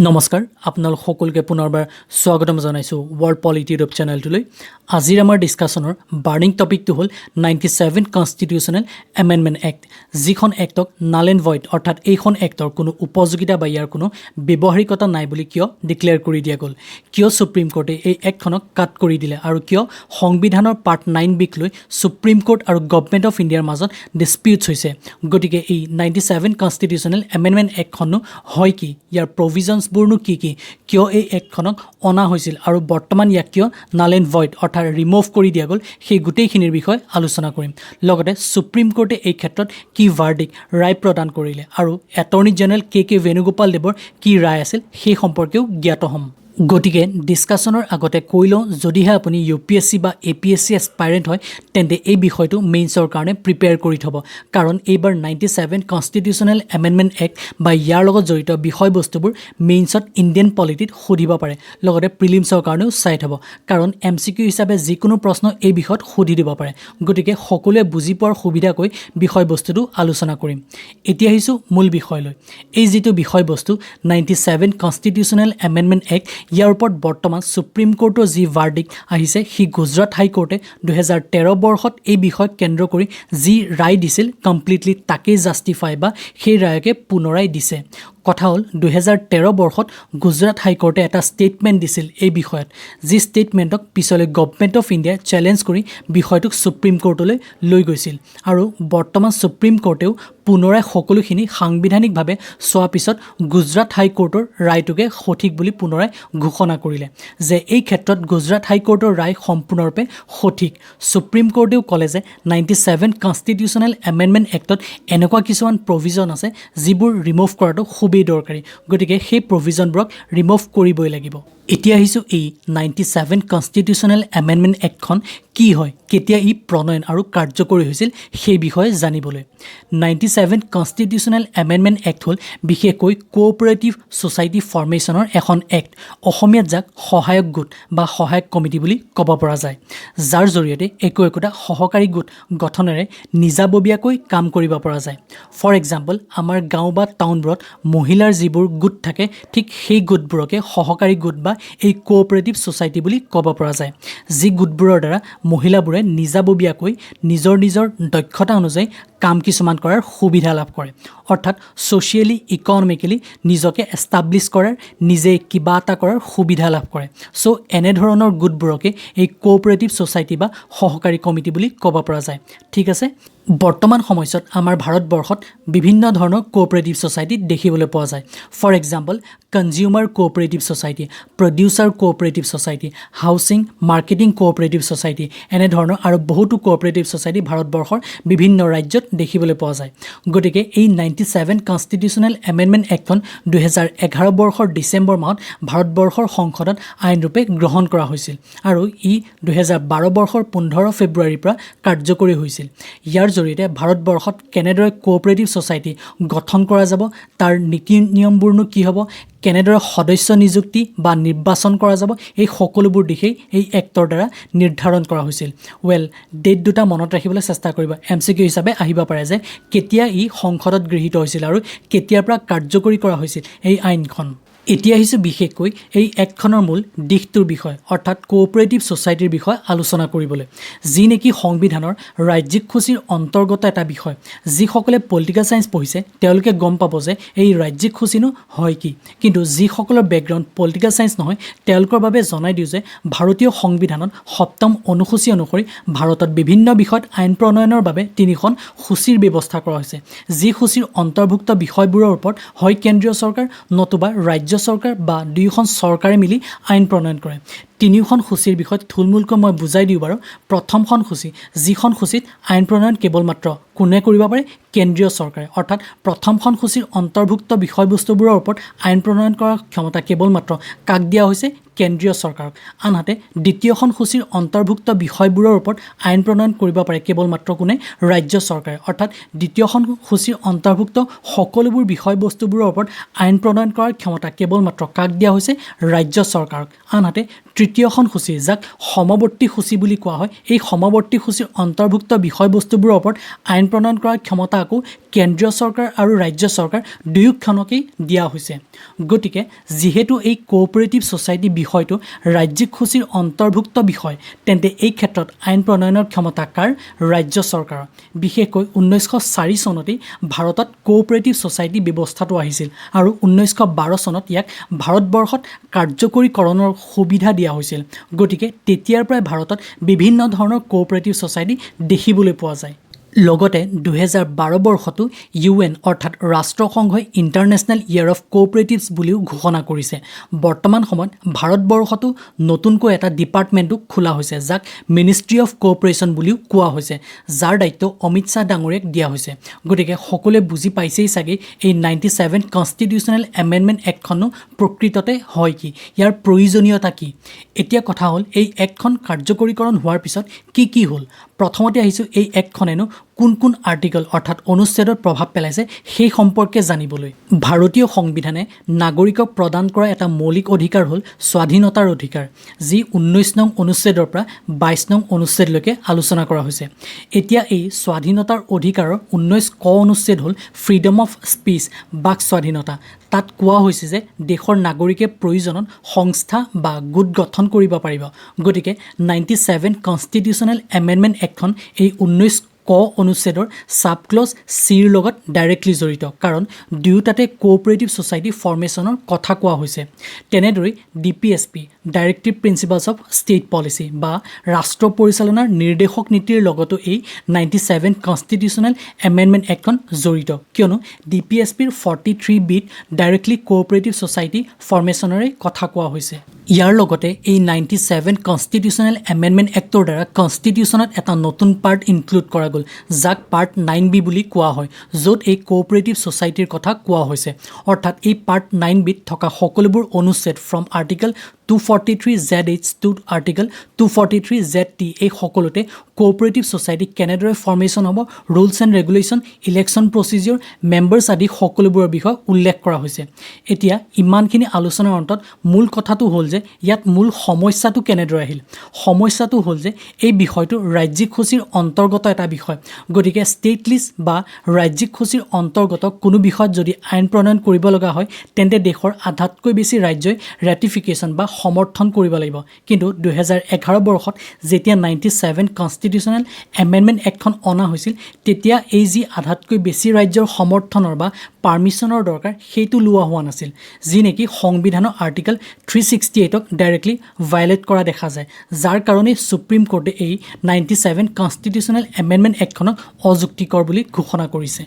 নমস্কাৰ আপোনালোক সকলোকে পুনৰবাৰ স্বাগতম জনাইছো ওয়াৰ্ল্ড পলিটি ইউটিউব চেনেলটোলৈ আজিৰ আমাৰ ডিসকাশনৰ বাৰ্নিং টপিকটো হ'ল 97 কনস্টিটিউশনাল এমেন্ডমেন্ট এক্ট যিখন এক্টক নাল এণ্ড ভইড অৰ্থাৎ এইখন এক্টৰ কোনো উপযোগিতা বা ইয়াৰ কোনো ব্যৱহাৰিকতা নাই বুলি কিয় ডিক্লেয়াৰ কৰি দিয়া গ'ল কিয় সুপ্ৰিম কোৰ্টে এই এক্টখনক কাট কৰি দিলে আৰু কিয় সংবিধানৰ পাৰ্ট 9 বিক লৈ সুপ্ৰিম কোৰ্ট আৰু গভৰ্নমেন্ট অফ ইণ্ডিয়াৰ মাজত ডিসপিউটছ হৈছে গতিকে এই 97 কনস্টিটিউশনাল এমেন্ডমেন্ট এক্টখন হয় কি ইয়াৰ প্ৰভিজনছ বুৰনো কি কিয় এই এক্টখনক অনা হৈছিল আৰু বৰ্তমান ইয়াক কিয় নাল এণ্ড ভইড অৰ্থাৎ ৰিমুভ কৰি দিয়া গ'ল সেই গোটেইখিনিৰ বিষয়ে আলোচনা কৰিম লগতে সুপ্ৰিম কোৰ্টে এই ক্ষেত্ৰত কি ভাৰ্ডিক ৰায় প্ৰদান কৰিলে আৰু এটৰ্নি জেনেৰেল কে বেণুগোপাল দেৱৰ কি ৰায় আছিল সেই সম্পৰ্কেও জ্ঞাত হ'ম গতিকে ডিসকাশনৰ আগতে কৈ লওঁ যদিহে আপুনি ইউপিএসসি বা এপিএসসি এস্পাইৰেন্ট হয় তেন্তে এই বিষয়টো মেইনছৰ কাৰণে প্ৰিপেয়াৰ কৰি থব কাৰণ এইবাৰ 97 কনস্টিটিউশনাল এমেন্ডমেন্ট এক্ট বা ইয়াৰ লগত জড়িত বিষয়বস্তুবোৰ মেইনছত ইণ্ডিয়ান পলিটিত সুধিব পাৰে লগতে প্ৰিলিমছৰ কাৰণেও চাই থব কাৰণ এমসিকিউ হিচাপে যিকোনো প্ৰশ্ন এই বিষয়ত সুধি দিব পাৰে গতিকে সকলোৱে বুজি পোৱাৰ সুবিধাকৈ বিষয়বস্তুটো আলোচনা কৰিম এতিয়া আহিছো মূল বিষয়লৈ এই যিটো বিষয়বস্তু 97 কনস্টিটিউশনাল এমেন্ডমেন্ট এক্ট ইয়াৰ ওপৰত বৰ্তমান সুপ্ৰিম কোৰ্টৰ যি ভাৰ্ডিক আহিছে সি গুজৰাট হাইকোৰ্টে 2013 বৰ্ষত এই বিষয় কেন্দ্ৰ কৰি যি ৰায় দিছিল কমপ্লিটলি তাকে জাস্টিফাই বা সেই ৰায়কে পুনৰাই দিছে কথা হ'ল 2013 বৰ্ষত গুজৰাট হাইকোৰ্টে এটা ষ্টেটমেণ্ট দিছিল এই বিষয়ত যি ষ্টেটমেণ্টক পিছলৈ গভৰ্নমেন্ট অফ ইণ্ডিয়া চ্যালেঞ্জ কৰি বিষয়টোক সুপ্ৰিম কোৰ্টলৈ লৈ গৈছিল আৰু বৰ্তমান সুপ্ৰিম কোৰ্টেও পুনৰাই সকলোখিনি সাংবিধানিকভাৱে চোৱাৰ পিছত গুজৰাট হাইকোৰ্টৰ ৰায়টোকে সঠিক বুলি পুনৰাই ঘোষণা কৰিলে যে এই ক্ষেত্ৰত গুজৰাট হাইকোৰ্টৰ ৰায় সম্পূৰ্ণৰূপে সঠিক সুপ্ৰিম কোৰ্টেও ক'লে যে 97 কনস্টিটিউশনাল এমেন্ডমেন্ট এক্টত এনেকুৱা কিছুমান প্ৰভিজন আছে যিবোৰ ৰিমুভ কৰাটো খুবেই দৰকাৰী গতিকে সেই প্ৰভিজনবোৰক ৰিমুভ কৰিবই লাগিব এতিয়া আহিছো এই 97 কনস্টিটিউশনাল এমেন্ডমেন্ট এক্টখন কি হয় কেতিয়া ই প্ৰণয়ন আৰু কাৰ্যকৰী হৈছিল সেই বিষয়ে জানিবলৈ 97 কনস্টিটিউশনাল এমেন্ডমেন্ট এক্ট হ'ল বিশেষকৈ কোঅপাৰেটিভ সোসাইটি ফৰ্মেশ্যনৰ এখন এক্ট অসমীয়াত যাক সহায়ক গোট বা সহায়ক কমিটি বুলি ক'ব পৰা যায় যাৰ জৰিয়তে একোটা সহকাৰী গোট গঠনেৰে নিজাববীয়াকৈ কাম কৰিব পৰা যায় ফৰ এক্সাম্পল আমাৰ গাঁও বা টাউনবোৰত মহিলাৰ যিবোৰ গোট থাকে ঠিক সেই গোটবোৰকে সহকাৰী গোট বা এই কোঅপাৰেটিভ সোসাইটি বুলি ক'ব পৰা যায় যি গোটবোৰৰ দ্বাৰা মহিলাবোৰে নিজাববীয়াকৈ নিজৰ দক্ষতা অনুযায়ী কাম কিছুমান কৰাৰ সুবিধা লাভ কৰে অৰ্থাৎ সোশিয়েলি ইকনমিক্যালি নিজকে এস্টাব্লিশ কৰাৰ নিজে কিবা এটা কৰাৰ সুবিধা লাভ কৰে সো এনে ধৰণৰ গোটবোৰকে এই কোঅপাৰেটিভ সোসাইটি বা সহকাৰী কমিটি বুলি ক'ব পৰা যায় ঠিক আছে বৰ্তমান সময়ত আমাৰ ভাৰতবৰ্ষত বিভিন্ন ধৰণৰ কোঅপাৰেটিভ সোসাইটি দেখিবলৈ পোৱা যায় for example consumer cooperative society producer cooperative society housing marketing cooperative society এনে ধৰণৰ আৰু বহুতো কোঅপাৰেটিভ সোসাইটি ভাৰতবৰ্ষৰ বিভিন্ন ৰাজ্যত দেখিবলৈ পোৱা যায় গতিকে এই 97 কনস্টিটিউশনাল এমেন্ডমেন্ট এক্টখন 2011 বৰ্ষৰ ডিসেম্বৰ মাহত ভাৰতবৰ্ষৰ সংসদত আইনৰূপে গ্ৰহণ কৰা হৈছিল আৰু ই 2012 বৰ্ষৰ 15 ফেব্ৰুৱাৰীৰ পৰা কাৰ্যকৰী হৈছিল ইয়াৰ জৰিয়তে ভাৰতবৰ্ষত কেনেদৰে কোঅপাৰেটিভ সোসাইটি গঠন কৰা যাব তাৰ নীতি নিয়মবোৰনো কি হ'ব কেনেদৰে সদস্য নিযুক্তি বা নিৰ্বাচন কৰা যাব এই সকলোবোৰ দিশেই এই এক্টৰ দ্বাৰা নিৰ্ধাৰণ কৰা হৈছিল ওয়েল ডেট দুটা মনত ৰাখিবলৈ চেষ্টা কৰিব এমসিকিউ হিচাপে আহিব পাৰে যে কেতিয়া ই সংসদত গৃহীত হৈছিল আৰু কেতিয়াৰ পৰা কাৰ্যকৰী কৰা হৈছিল এই আইনখন এতিয়া আহিছো বিশেষকৈ এই এক্টখনৰ মূল দিশটোৰ বিষয় অৰ্থাৎ কোঅপাৰেটিভ সোসাইটিৰ বিষয়ে আলোচনা কৰিবলৈ যি নেকি সংবিধানৰ ৰাজ্যিক সূচীৰ অন্তৰ্গত এটা বিষয় যিসকলে পলিটিকেল সায়েন্স পঢ়িছে তেওঁলোকে গম পাব যে এই ৰাজ্যিক সূচীনো হয় কি কিন্তু যিসকলৰ বেকগ্ৰাউণ্ড পলিটিকেল সায়েন্স নহয় তেওঁলোকৰ বাবে জনাই দিওঁ যে ভাৰতীয় সংবিধানত সপ্তম অনুসূচী অনুসৰি ভাৰতত বিভিন্ন বিষয়ত আইন প্ৰণয়নৰ বাবে তিনিখন সূচীৰ ব্যৱস্থা কৰা হৈছে যি সূচীৰ অন্তৰ্ভুক্ত বিষয়বোৰৰ ওপৰত হয় কেন্দ্ৰীয় চৰকাৰ নতুবা ৰাজ্য চৰকাৰ বা দুয়োখন চৰকাৰে মিলি আইন প্ৰণয়ন কৰে তিনিখন সূচীৰ বিষয়ত থুলমূলকৈ মই বুজাই দিওঁ বাৰু প্ৰথমখন সূচী যিখন সূচীত আইন প্ৰণয়ন কেৱল মাত্ৰ কোনে কৰিব পাৰে কেন্দ্ৰীয় চৰকাৰে অৰ্থাৎ প্ৰথমখন সূচীৰ অন্তৰ্ভুক্ত বিষয়বস্তুবোৰৰ ওপৰত আইন প্ৰণয়ন কৰাৰ ক্ষমতা কেৱল মাত্ৰ কাক দিয়া হৈছে কেন্দ্ৰীয় চৰকাৰক আনহাতে দ্বিতীয়খন সূচীৰ অন্তৰ্ভুক্ত বিষয়বোৰৰ ওপৰত আইন প্ৰণয়ন কৰিব পাৰে কেৱল মাত্ৰ কোনে ৰাজ্য চৰকাৰে অৰ্থাৎ দ্বিতীয়খন সূচীৰ অন্তৰ্ভুক্ত সকলোবোৰ বিষয়বস্তুবোৰৰ ওপৰত আইন প্ৰণয়ন কৰাৰ ক্ষমতা কেৱল মাত্ৰ কাক দিয়া হৈছে ৰাজ্য চৰকাৰক আনহাতে তৃতীয়খন সূচী যাক সমৱৰ্তী সূচী বুলি কোৱা হয় এই সমৱৰ্তী সূচীৰ অন্তৰ্ভুক্ত বিষয়বস্তুবোৰৰ ওপৰত আইন প্ৰণয়ন কৰাৰ ক্ষমতা আকৌ কেন্দ্ৰীয় চৰকাৰ আৰু ৰাজ্য চৰকাৰ দুয়োখনকেই দিয়া হৈছে গতিকে যেহেতু এই কোঅপাৰেটিভ সোসাইটি বিষয়টো ৰাজ্যিক সূচীৰ অন্তৰ্ভুক্ত বিষয় তেন্তে এই ক্ষেত্ৰত আইন প্ৰণয়নৰ ক্ষমতা কাৰ ৰাজ্য চৰকাৰৰ বিশেষকৈ 1904 চনতেই ভাৰতত কোঅপাৰেটিভ সোসাইটি ব্যৱস্থাটো আহিছিল আৰু 1912 চনত ইয়াক ভাৰতবৰ্ষত কাৰ্যকৰীকৰণৰ সুবিধা দিয়া হৈছিল গতিকে তেতিয়াৰ পৰাই ভাৰতত বিভিন্ন ধৰণৰ কোঅপাৰেটিভ সোসাইটি দেখিবলৈ পোৱা যায় লগতে 2012 বৰ্ষতো UN অৰ্থাৎ ৰাষ্ট্ৰসংঘই ইণ্টাৰনেশ্যনেল ইয়াৰ অফ কোঅপাৰেটিভছ বুলিও ঘোষণা কৰিছে বৰ্তমান সময়ত ভাৰতবৰ্ষতো নতুনকৈ এটা ডিপাৰ্টমেণ্টটো খোলা হৈছে যাক মিনিষ্ট্ৰি অফ কোঅপাৰেশ্যন বুলিও কোৱা হৈছে যাৰ দায়িত্ব অমিত শ্বাহ ডাঙৰীয়াক দিয়া হৈছে গতিকে সকলোৱে বুজি পাইছেই চাগে এই 97 কনষ্টিটিউচনেল এমেণ্ডমেণ্ট এক্টখনো প্ৰকৃততে হয় কি ইয়াৰ প্ৰয়োজনীয়তা কি এতিয়া কথা হ'ল এই এক্টখন কাৰ্যকৰীকৰণ হোৱাৰ পিছত কি হ'ল প্ৰথমতে আহিছো এই এক্টখনেনো কোন আৰ্টিকল অৰ্থাৎ অনুচ্ছেদত প্ৰভাৱ পেলাইছে সেই সম্পৰ্কে জানিবলৈ ভাৰতীয় সংবিধানে নাগৰিকক প্ৰদান কৰা এটা মৌলিক অধিকাৰ হ'ল স্বাধীনতাৰ অধিকাৰ যি 19 নং অনুচ্ছেদৰ পৰা 22 নং অনুচ্ছেদলৈকে আলোচনা কৰা হৈছে এতিয়া এই স্বাধীনতাৰ অধিকাৰৰ 19 ক অনুচ্ছেদ হ'ল ফ্ৰীডম অফ স্পীচ বাক স্বাধীনতা তাত কোৱা হৈছে যে দেশৰ নাগৰিকে প্ৰয়োজনত সংস্থা বা গোট গঠন কৰিব পাৰিব গতিকে 97 কনষ্টিটিউচনেল এমেণ্ডমেণ্ট এক্টখন এই 19 ক অনুচ্ছেদৰ সাব ক্লজ সিৰ লগত ডাইৰেক্টলি জড়িত কাৰণ দুয়োটাতে কোঅপাৰেটিভ সোসাইটি ফৰ্মেশ্যনৰ কথা কোৱা হৈছে তেনেদৰে DPSP directive principles of state policy বা ৰাষ্ট্ৰ পৰিচালনাৰ নিৰ্দেশক নীতিৰ লগতো এই 97 কনষ্টিটিউচনেল এমেণ্ডমেণ্ট এক্টখন জড়িত কিয়নো ডিপিএছপিৰ 43 বিত ডাইৰেক্টলি কোঅপাৰেটিভ সোসাইটি ফৰ্মেশ্যনৰে কথা কোৱা হৈছে ইয়াৰ লগতে এই 97 কনষ্টিটিউচনেল এমেণ্ডমেণ্ট এক্টৰ দ্বাৰা কনষ্টিটিউচনত এটা নতুন পাৰ্ট ইনক্লুড কৰা গ'ল যাক পাৰ্ট 9B বুলি কোৱা হয় য'ত এই কোঅপাৰেটিভ সোসাইটিৰ কথা কোৱা হৈছে অৰ্থাৎ এই পাৰ্ট 9B ত থকা সকলোবোৰ অনুচ্ছেদ from article 243ZH to article 243ZT এই সকলোতে কোঅপাৰেটিভ সোসাইটি কেনেদৰে ফৰ্মেশ্যন হ'ব rules and regulation election procedure members আদি সকলোবোৰৰ বিষয়ে উল্লেখ কৰা হৈছে এতিয়া ইমানখিনি আলোচনাৰ অন্তত মূল কথাটো হ'ল যে ইয়াত মূল সমস্যাটো কেনেদৰে আহিল সমস্যাটো হ'ল যে এই বিষয়টো ৰাজ্যিক সূচীৰ অন্তৰ্গত এটা বিষয় গতিকে ষ্টেট লিষ্ট বা ৰাজ্যিক সূচীৰ অন্তৰ্গত কোনো বিষয়ত যদি আইন প্ৰণয়ন কৰিব লগা হয় তেন্তে দেশৰ আধাতকৈ বেছি ৰাজ্যই ৰেটিফিকেশ্যন বা সমৰ্থন কৰিব লাগিব কিন্তু 2011 বৰ্ষত যেতিয়া 97 কনষ্টিটিউচনেল এমেণ্ডমেণ্ট এক্টখন অনা হৈছিল তেতিয়া এই যি আধাতকৈ বেছি ৰাজ্যৰ সমৰ্থনৰ বা পাৰ্মিশ্যনৰ দৰকাৰ সেইটো লোৱা হোৱা নাছিল যি নেকি সংবিধানৰ আৰ্টিকল 368ক ডাইৰেক্টলি ভায়োলেট কৰা দেখা যায় যাৰ কাৰণে সুপ্ৰিম কোৰ্টে এই 97 কনষ্টিটিউচনেল এমেণ্ডমেণ্ট এক্টখনক অযুক্তিকৰ বুলি ঘোষণা কৰিছে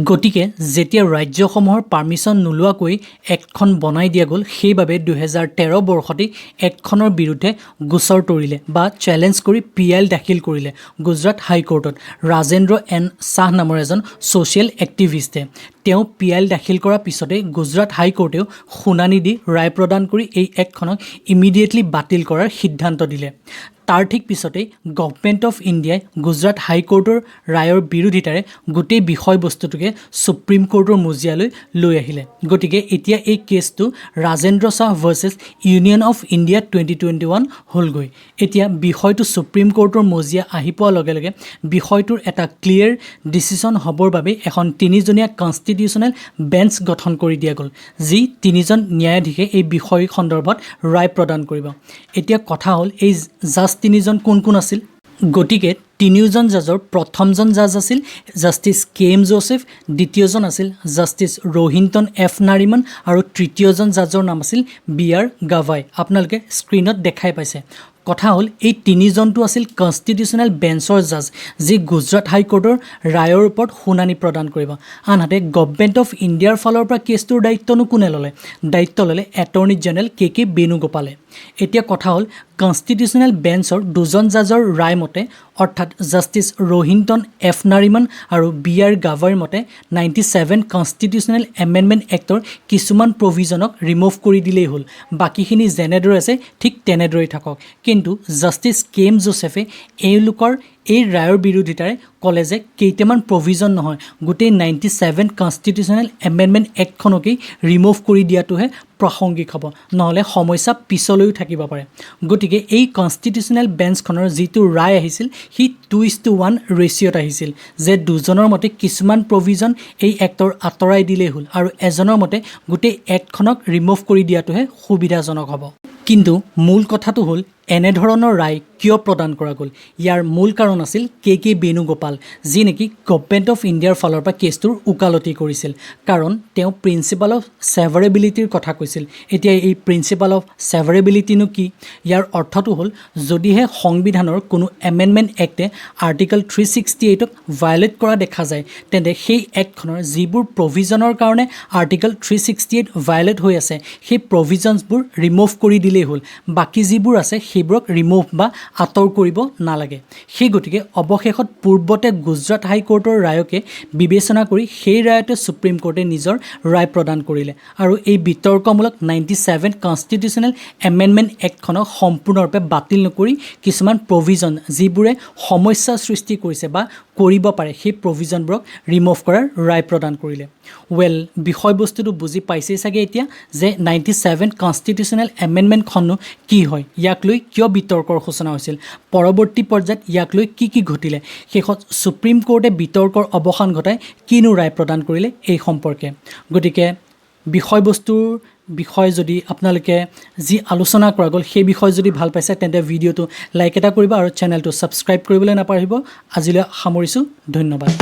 গতিকে যেতিয়া ৰাজ্যসমূহৰ পাৰ্মিশ্যন নোলোৱাকৈ এক্টখন বনাই দিয়া গ'ল সেইবাবে 2013 বৰ্ষতেই এক্টখনৰ বিৰুদ্ধে গোচৰ তৰিলে বা চেলেঞ্জ কৰি PIL দাখিল কৰিলে গুজৰাট হাইকোৰ্টত ৰাজেন্দ্ৰ এন শাহ নামৰ এজন ছ'চিয়েল এক্টিভিষ্টে তেওঁ PIL দাখিল কৰাৰ পিছতে গুজৰাট হাইকোৰ্টেও শুনানি দি ৰায় প্ৰদান কৰি এই এক্টখনক ইমিডিয়েটলি বাতিল কৰাৰ সিদ্ধান্ত দিলে তাৰ ঠিক পিছতেই গভৰ্ণমেণ্ট অফ ইণ্ডিয়াই গুজৰাট হাইকোৰ্টৰ ৰায়ৰ বিৰোধিতাৰে গোটেই বিষয়বস্তুটোকে সুপ্ৰিম কোৰ্টৰ মজিয়ালৈ লৈ আহিলে গতিকে এতিয়া এই কেছটো ৰাজেন্দ্ৰ শাহ ভাৰ্চেছ ইউনিয়ন অফ ইণ্ডিয়া 2021 হ'লগৈ এতিয়া বিষয়টো সুপ্ৰিম কোৰ্টৰ মজিয়া আহি পোৱাৰ লগে লগে বিষয়টোৰ এটা ক্লিয়াৰ ডিচিশ্যন হ'বৰ বাবে এখন 3জনীয়া কনষ্টিটিউচনেল বেঞ্চ গঠন কৰি দিয়া গ'ল যি 3জন ন্যায়াধীশে এই বিষয় সন্দৰ্ভত ৰায় প্ৰদান কৰিব এতিয়া কথা হ'ল এই জাষ্ট 3জন কোন আছিল গতিকে 3জন জাজৰ প্ৰথমজন জাজ আছিল জাষ্টিস KM জোসেফ দ্বিতীয়জন আছিল জাষ্টিস Rohinton F নাৰিমান আৰু তৃতীয়জন জাজৰ নাম আছিল BR গাভাই আপোনালোকে স্ক্ৰীনত দেখাই পাইছে কথা হ'ল এই 3জনটো আছিল কনষ্টিটিউচনেল বেঞ্চৰ জাজ যি গুজৰাট হাইকোৰ্টৰ ৰায়ৰ ওপৰত শুনানি প্ৰদান কৰিব আনহাতে গভৰ্ণমেণ্ট অফ ইণ্ডিয়াৰ ফালৰ পৰা কেছটোৰ দায়িত্বনো কোনে ল'লে দায়িত্ব ল'লে এটৰ্নি জেনেৰেল KK বেনুগোপালে এতিয়া কথা হ'ল কনষ্টিটিউশ্যনেল বেঞ্চৰ দুজন জাজৰ ৰায় মতে অৰ্থাৎ জাষ্টিছ ৰহিণ্টন এফ নাৰিমান আৰু বি আৰ গাভাৰ মতে 97 কনষ্টিটিউশ্যনেল এমেণ্ডমেণ্ট এক্টৰ কিছুমান প্ৰভিজনক ৰিমুভ কৰি দিলেই হ'ল, বাকীখিনি যেনেদৰে আছে ঠিক তেনেদৰেই থাকক। কিন্তু জাষ্টিছ কে এম জোচেফে এওঁলোকৰ এই ৰায়ৰ বিৰোধিতাৰে ক'লে যে কেইটামান প্ৰভিজন নহয়, গোটেই 97 কনষ্টিটিউশ্যনেল এমেণ্ডমেণ্ট এক্টখনকেই ৰিমুভ কৰি দিয়াটোহে প্ৰাসংগিক হ'ব, নহ'লে সমস্যা পিছলৈও থাকিব পাৰে। গতিকে এই কনষ্টিটিউশ্যনেল বেঞ্চখনৰ যিটো ৰায় আহিছিল সি 2:1 ৰেচিঅ'ত আহিছিল, যে দুজনৰ মতে কিছুমান প্ৰভিজন এই এক্টৰ আঁতৰাই দিলেই হ'ল আৰু এজনৰ মতে গোটেই এক্টখনক ৰিমুভ কৰি দিয়াটোহে সুবিধাজনক হ'ব। কিন্তু মূল কথাটো হ'ল এনেধৰণৰ ৰায় কিয় প্ৰদান কৰা গ'ল? ইয়াৰ মূল কাৰণ আছিল কে বেণুগোপাল, যি নেকি গভৰ্ণমেণ্ট অফ ইণ্ডিয়াৰ ফালৰ পৰা কেছটোৰ ওকালতি কৰিছিল, কাৰণ তেওঁ প্ৰিন্সিপাল অফ ছেভাৰেবিলিটিৰ কথা কৈছিল। এতিয়া এই প্ৰিন্সিপাল অফ ছেভাৰেবিলিটিনো কি? ইয়াৰ অৰ্থটো হ'ল যদিহে সংবিধানৰ কোনো এমেণ্ডমেণ্ট এক্টে আৰ্টিকল 368ক ভায়লেট কৰা দেখা যায়, তেন্তে সেই এক্টখনৰ যিবোৰ প্ৰভিজনৰ কাৰণে আৰ্টিকল 368 ভায়লেট হৈ আছে সেই প্ৰভিজনছবোৰ ৰিমুভ কৰি দিলেই হ'ল, বাকী যিবোৰ আছে সেইবোৰক ৰিমুভ বা আঁতৰ কৰিব নালাগে। সেই গতিকে অৱশেষত পূৰ্বতে গুজৰাট হাইকোৰ্টৰ ৰায়কে বিবেচনা কৰি সেই ৰায়তে ছুপ্ৰিম কোৰ্টে নিজৰ ৰায় প্ৰদান কৰিলে আৰু এই বিতৰ্কমূলক 97 কনষ্টিটিউশ্যনেল এমেণ্ডমেণ্ট এক্টখনক সম্পূৰ্ণৰূপে বাতিল নকৰি কিছুমান প্ৰভিজন যিবোৰে সমস্যা সৃষ্টি কৰিছে বা কৰিব পাৰে সেই প্ৰভিজনবোৰক ৰিমুভ কৰাৰ ৰায় প্ৰদান কৰিলে। ৱেল, বিষয়বস্তুটো বুজি পাইছেই চাগে এতিয়া যে 97 কনষ্টিটিউশ্যনেল এমেণ্ডমেণ্টখননো কি হয়, ইয়াক লৈ কিয় বিতৰ্কৰ সূচনা হৈছিল, পৰৱৰ্তী পৰ্যায়ত ইয়াক লৈ কি ঘটিলে, শেষত ছুপ্ৰিম কোৰ্টে বিতৰ্কৰ অৱসান ঘটাই কিনো ৰায় প্ৰদান কৰিলে এই সম্পৰ্কে। গতিকে বিষয়বস্তুৰ বিষয় যদি আপোনালোকে যি আলোচনা কৰা গ'ল সেই বিষয় যদি ভাল পাইছে তেন্তে ভিডিঅ'টো লাইক এটা কৰিব আৰু চেনেলটো ছাবস্ক্ৰাইব কৰিবলৈ নাপাহৰিব। আজিলৈ সামৰিছোঁ, ধন্যবাদ।